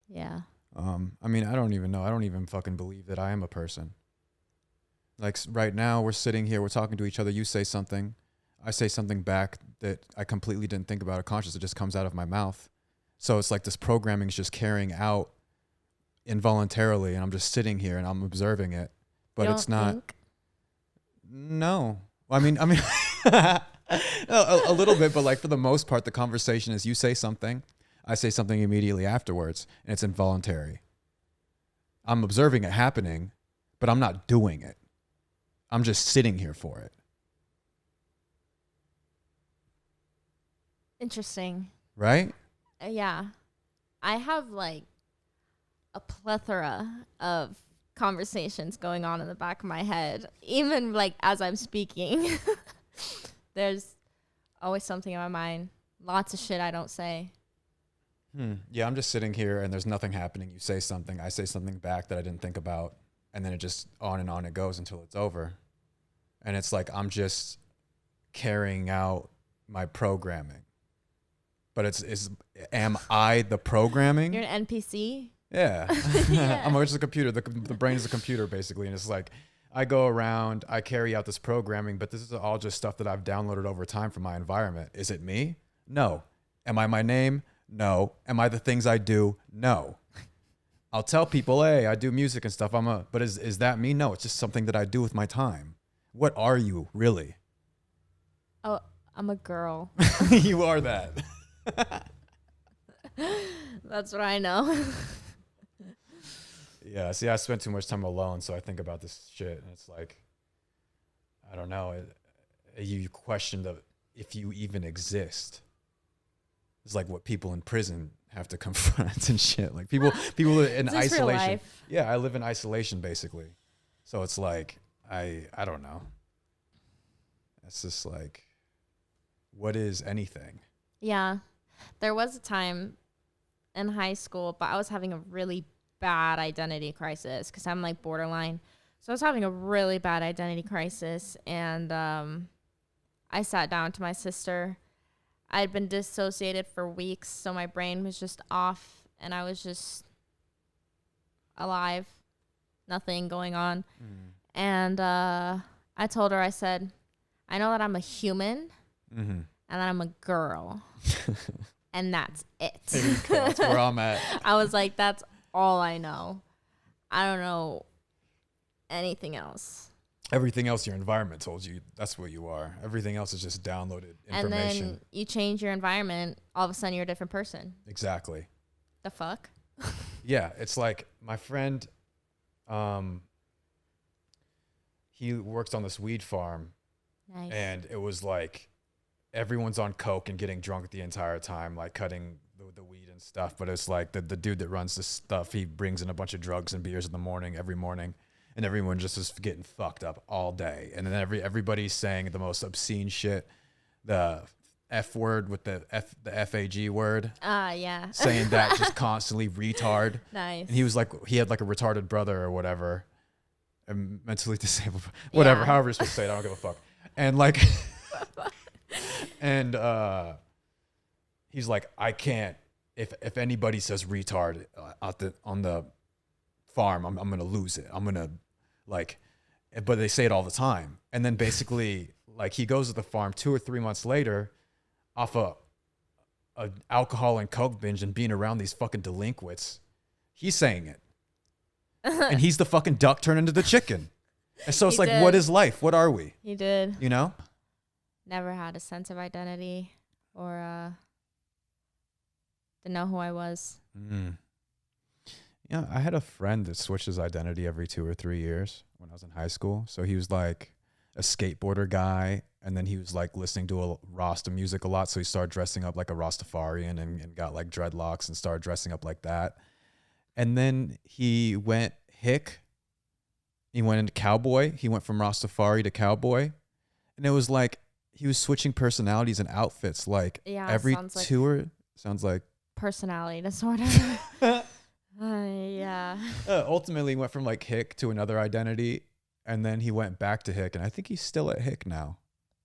Yeah. I mean, I don't even know. I don't even fucking believe that I am a person. Like right now, we're sitting here, we're talking to each other. You say something, I say something back that I completely didn't think about or conscious. It just comes out of my mouth. So it's like this programming is just carrying out involuntarily, and I'm just sitting here and I'm observing it. You But it's don't not. think? No, I mean, a little bit, but like for the most part, the conversation is you say something, I say something immediately afterwards, and it's involuntary. I'm observing it happening, but I'm not doing it. I'm just sitting here for it. Interesting. Right? Yeah. I have like a plethora of conversations going on in the back of my head, even like as I'm speaking. There's always something in my mind. Lots of shit I don't say. Yeah, I'm just sitting here and there's nothing happening. You say something, I say something back that I didn't think about, and then it just on and on it goes until it's over. And it's like I'm just carrying out my programming. But it's am I the programming? You're an NPC? Yeah. Yeah. I'm just a computer. The brain is a computer, basically. And it's like I go around, I carry out this programming, but this is all just stuff that I've downloaded over time from my environment. Is it me? No. Am I my name? No. Am I the things I do? No. I'll tell people, hey, I do music and stuff. But is that me? No, it's just something that I do with my time. What are you, really? Oh, I'm a girl. You are that. That's what I know. Yeah, see, I spend too much time alone, so I think about this shit, and it's like, I don't know. You question if you even exist. It's like what people in prison have to confront and shit. Like people in Is this real isolation. life? Yeah, I live in isolation basically, so it's like I don't know. It's just like, what is anything? Yeah. There was a time in high school, but I was having a really bad identity crisis because I'm like borderline. So I was having a really bad identity crisis, and I sat down to my sister. I had been dissociated for weeks, so my brain was just off, and I was just alive, nothing going on. And I told her, I said, I know that I'm a human and that I'm a girl. And that's it. There you go. That's where I'm at. I was like, that's all I know. I don't know anything else. Everything else your environment told you that's what you are. Everything else is just downloaded information. And then you change your environment, all of a sudden you're a different person. Exactly. The fuck? Yeah, it's like my friend, he works on this weed farm. Nice. And it was like everyone's on coke and getting drunk the entire time, like cutting the weed and stuff. But it's like the dude that runs this stuff, he brings in a bunch of drugs and beers in the morning, every morning. And everyone just is getting fucked up all day. And then everybody's saying the most obscene shit, the F word with the FAG word. Yeah. Saying that just constantly retard. Nice. And he was like, he had like a retarded brother or whatever. And mentally disabled, whatever, however you're supposed to say it, I don't give a fuck. And like, and he's like, I can't, if anybody says retard on the farm, I'm going to lose it. I'm going to like, but they say it all the time. And then basically like he goes to the farm 2 or 3 months later off a alcohol and coke binge and being around these fucking delinquents. He's saying it. And he's the fucking duck turned into the chicken. And so it's He like, did. what is life? What are we? He did. You know? Never had a sense of identity or to know who I was. Yeah, I had a friend that switched his identity every 2 or 3 years when I was in high school. So he was like a skateboarder guy, and then he was like listening to a Rasta music a lot. So he started dressing up like a Rastafarian and got like dreadlocks and started dressing up like that. And then he went hick. He went into cowboy. He went from Rastafari to cowboy. And it was like he was switching personalities and outfits like every tour. Sounds like Personality disorder. Yeah. Ultimately, he went from like hick to another identity. And then he went back to hick. And I think he's still at hick now.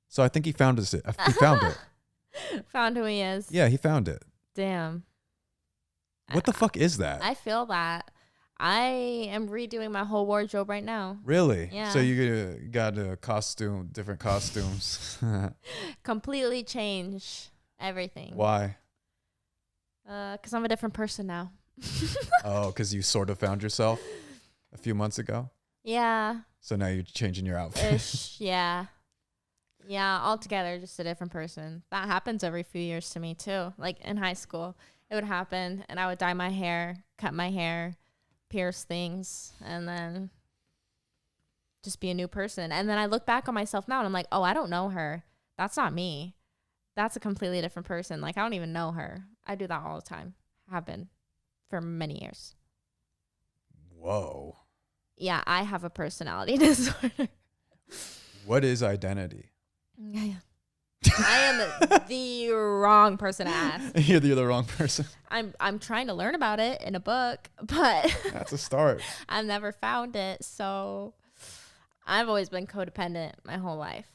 So I think he found it. Found who he is. Yeah, he found it. Damn. What the fuck is that? I feel that. I am redoing my whole wardrobe right now. Really? Yeah. So you got a costume, different costumes. Completely change everything. Why? 'Cause I'm a different person now. Oh, because you sort of found yourself a few months ago. Yeah. So now you're changing your outfit. Ish. Yeah. Yeah. Altogether, just a different person. That happens every few years to me too. Like in high school, it would happen, and I would dye my hair, cut my hair, pierce things, and then just be a new person. And then I look back on myself now, and I'm like, oh, I don't know her. That's not me. That's a completely different person. Like, I don't even know her. I do that all the time. Have been for many years. Whoa. Yeah, I have a personality disorder. What is identity? Yeah. I am the wrong person to ask. You're the wrong person. I'm trying to learn about it in a book, but That's a start. I've never found it. So I've always been codependent my whole life.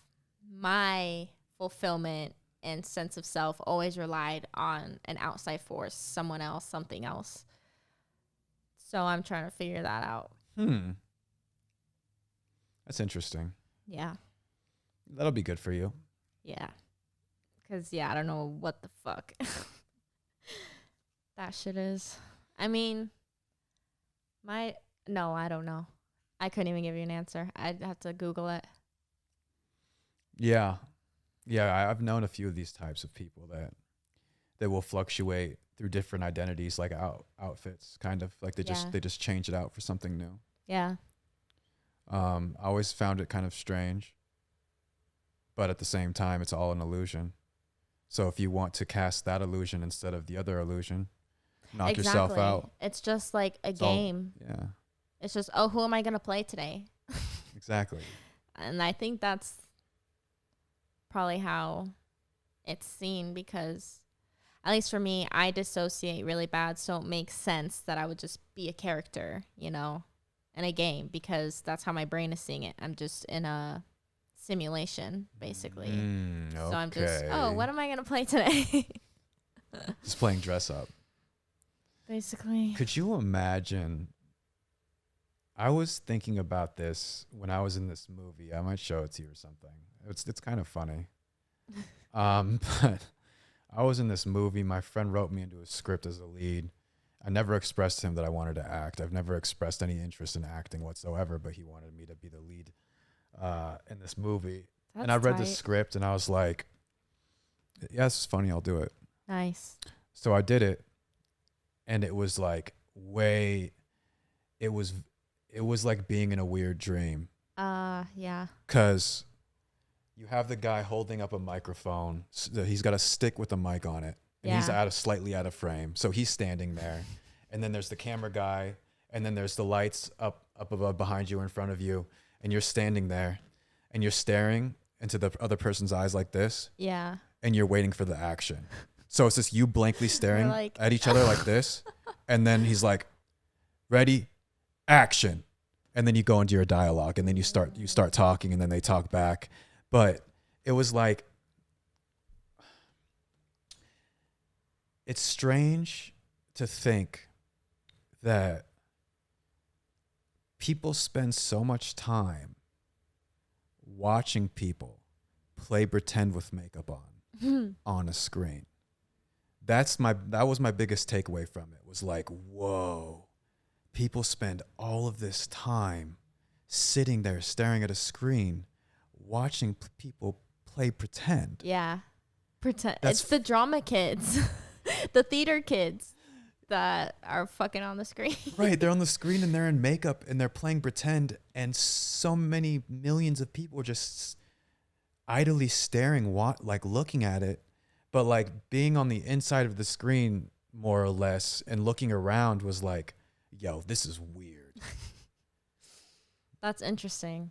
My fulfillment and sense of self always relied on an outside force, someone else, something else. So I'm trying to figure that out. That's interesting. Yeah. That'll be good for you. Yeah. Because, yeah, I don't know what the fuck that shit is. I mean, no, I don't know. I couldn't even give you an answer. I'd have to Google it. Yeah. Yeah, I've known a few of these types of people that will fluctuate through different identities, like outfits, kind of like they just change it out for something new. Yeah. I always found it kind of strange, but at the same time, it's all an illusion. So if you want to cast that illusion instead of the other illusion, knock yourself out. It's just like a game. Yeah. It's just, oh, who am I going to play today? Exactly. And I think that's probably how it's seen, because at least for me, I dissociate really bad. So it makes sense that I would just be a character, in a game, because that's how my brain is seeing it. I'm just in a simulation, basically. Okay. So I'm just, oh, what am I going to play today? Just playing dress up. Basically. Could you imagine? I was thinking about this when I was in this movie. I might show it to you or something. It's kind of funny. But I was in this movie. My friend wrote me into a script as a lead. I never expressed to him that I wanted to act. I've never expressed any interest in acting whatsoever, but he wanted me to be the lead in this movie. And I read the script and I was like, yeah, this is funny. I'll do it. Nice. So I did it. And it was like it was like being in a weird dream. Yeah. Because you have the guy holding up a microphone. So he's got a stick with a mic on it. And he's slightly out of frame. So he's standing there. And then there's the camera guy. And then there's the lights up above behind you, in front of you. And you're standing there. And you're staring into the other person's eyes like this. Yeah. And you're waiting for the action. So it's just you blankly staring at each other like this. And then he's like, ready, action. And then you go into your dialogue. And then you start talking. And then they talk back. But it was like, it's strange to think that people spend so much time watching people play pretend with makeup on a screen. That was my biggest takeaway from it, was like, whoa, people spend all of this time sitting there staring at a screen, watching people play pretend. Yeah. It's the drama kids, the theater kids that are fucking on the screen. Right. They're on the screen and they're in makeup and they're playing pretend. And so many millions of people just idly staring, looking at it, but like being on the inside of the screen more or less and looking around was like, yo, this is weird. That's interesting.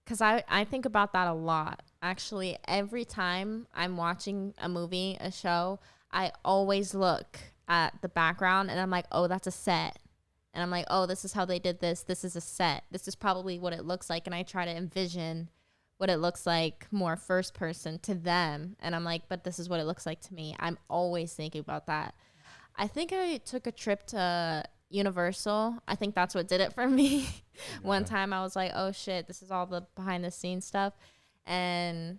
Because I think about that a lot. Actually, every time I'm watching a movie, a show, I always look at the background and I'm like, oh, that's a set. And I'm like, oh, this is how they did this. This is a set. This is probably what it looks like. And I try to envision what it looks like more first person to them. And I'm like, but this is what it looks like to me. I'm always thinking about that. I think I took a trip to Universal. I think that's what did it for me. One Yeah. time I was like, oh shit, this is all the behind the scenes stuff. And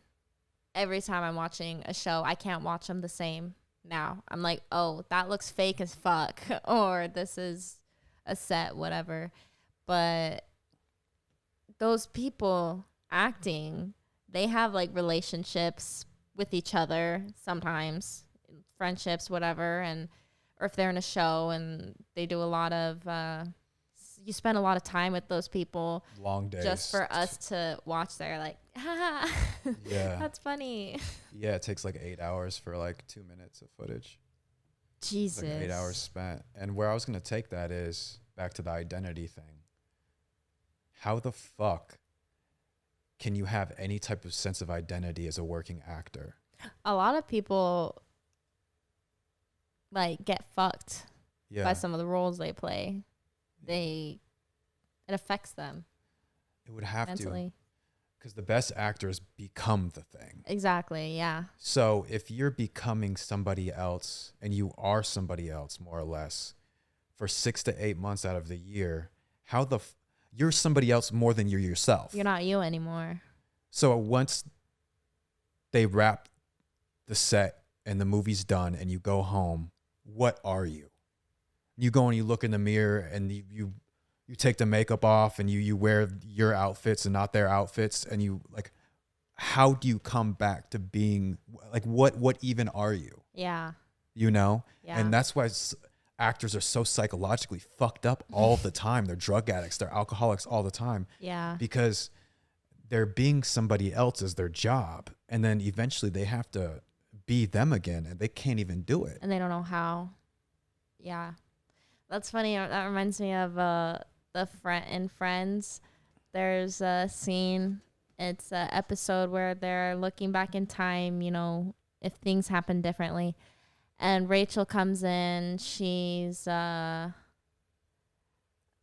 every time I'm watching a show, I can't watch them the same now. I'm like, oh, that looks fake as fuck. Or this is a set, whatever. But those people acting, they have like relationships with each other sometimes, friendships, whatever. And or if they're in a show and they do a lot of you spend a lot of time with those people Long days. just for us to watch. They're like, ha, Yeah. that's funny. Yeah, it takes like 8 hours for like 2 minutes of footage. Jesus. It's like 8 hours spent. And where I was going to take that is back to the identity thing. How the fuck can you have any type of sense of identity as a working actor? A lot of people like get fucked Yeah. by some of the roles they play. It affects them It would have to, mentally. because the best actors become the thing. Exactly. Yeah. So if you're becoming somebody else and you are somebody else, more or less, for 6 to 8 months out of the year, how you're somebody else more than you're yourself. You're not you anymore. So once they wrap the set and the movie's done and you go home, what are you? You go and you look in the mirror and you take the makeup off and you wear your outfits and not their outfits, and you like, how do you come back to being like, what even are you? Yeah. You know? Yeah. And that's why actors are so psychologically fucked up all the time. They're drug addicts, they're alcoholics all the time. Yeah. Because they're being somebody else as their job, and then eventually they have to be them again, and they can't even do it. And they don't know how. Yeah. That's funny. That reminds me of the friend in Friends. There's a scene. It's an episode where they're looking back in time, you know, if things happen differently. And Rachel comes in. She's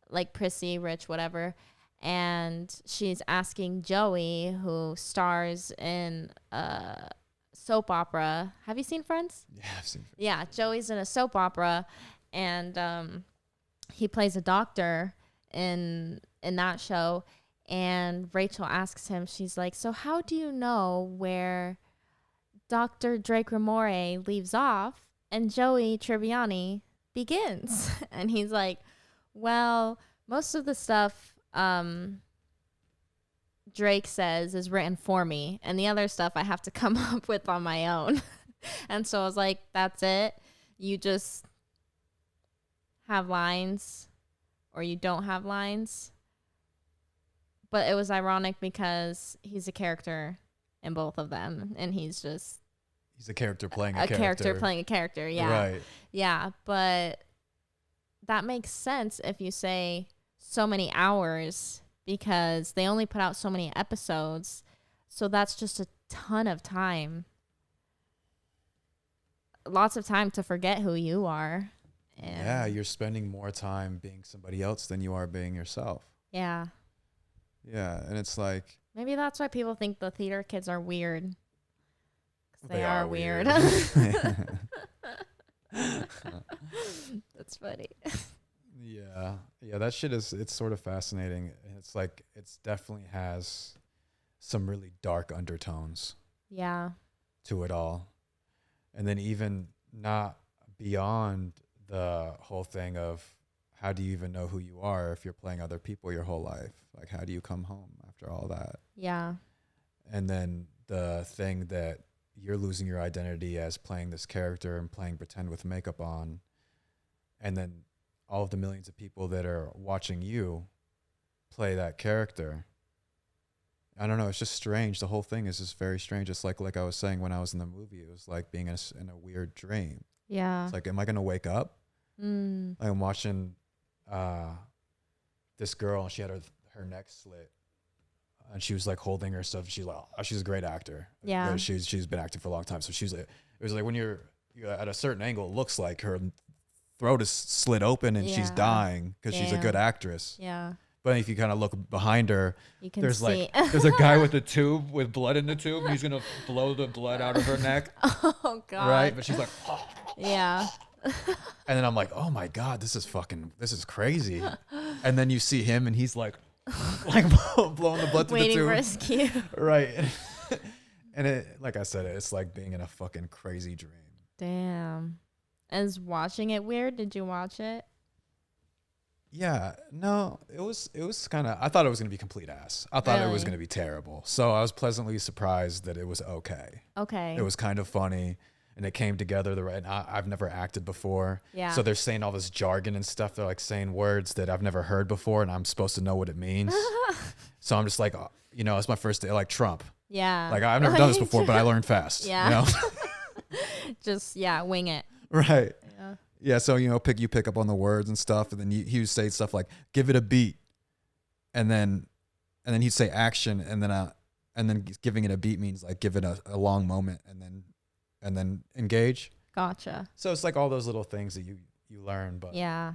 like prissy, rich, whatever. And she's asking Joey, who stars in a soap opera. Have you seen Friends? Yeah, I've seen. Yeah, Joey's in a soap opera, and he plays a doctor in that show. And Rachel asks him, she's like, so how do you know where Dr. Drake Ramore leaves off and Joey Tribbiani begins? And he's like, well, most of the stuff Drake says is written for me, and the other stuff I have to come up with on my own. And so I was like, that's it? You just have lines or you don't have lines? But it was ironic because he's a character in both of them, and he's a character playing a character playing a character. Yeah. Right. Yeah, but that makes sense if you say so many hours, because they only put out so many episodes. So that's just a ton of time. Lots of time to forget who you are. And Yeah, you're spending more time being somebody else than you are being yourself. yeah. Yeah, and it's like, Maybe that's why people think the theater kids are weird. 'Cause They they are are weird. weird. That's funny. yeah, that shit it's sort of fascinating. And it's like, it's definitely has some really dark undertones Yeah. to it all. And then even not beyond the whole thing of how do you even know who you are if you're playing other people your whole life? Like, how do you come home after all that? Yeah. And then the thing that you're losing your identity as playing this character and playing pretend with makeup on. And then all of the millions of people that are watching you play that character. I don't know. It's just strange. The whole thing is just very strange. It's like I was saying when I was in the movie, it was like being in a weird dream. Yeah. It's like, am I going to wake up? Mm. Like I'm watching this girl, and she had her neck slit, and she was like holding her stuff. She's like, oh, she's a great actor. Yeah. She's been acting for a long time. So she's like, it was like when you're at a certain angle, it looks like her throat is slit open and she's Yeah. dying because she's a Damn. good actress. Yeah. But if you kind of look behind her, You can there's see. there's a guy with a tube with blood in the tube. And he's gonna blow the blood out of her neck, Oh God. right? But she's like, Yeah. And then I'm like, oh my God, this is crazy. And then you see him and he's like blowing the blood through Waiting the for tube. his cue. Right. And it, like I said, it's like being in a fucking crazy dream. Damn. Is watching it weird? Did you watch it? Yeah, no, it was kind of, I thought it was going to be complete ass. I thought it was Really? going to be terrible. So I was pleasantly surprised that it was okay. Okay. It was kind of funny and it came together the right. And I've never acted before. Yeah. So they're saying all this jargon and stuff. They're like saying words that I've never heard before and I'm supposed to know what it means. So I'm just like, you know, it's my first day, like Trump. Yeah. Like I've never done this before, but I learned fast. Yeah. You know? Just, yeah, wing it. Right. Yeah. Yeah, so you know, pick up on the words and stuff, and then he would say stuff like "give it a beat," and then he'd say action, and then giving it a beat means like give it a long moment, and then engage. Gotcha. So it's like all those little things that you learn, but Yeah.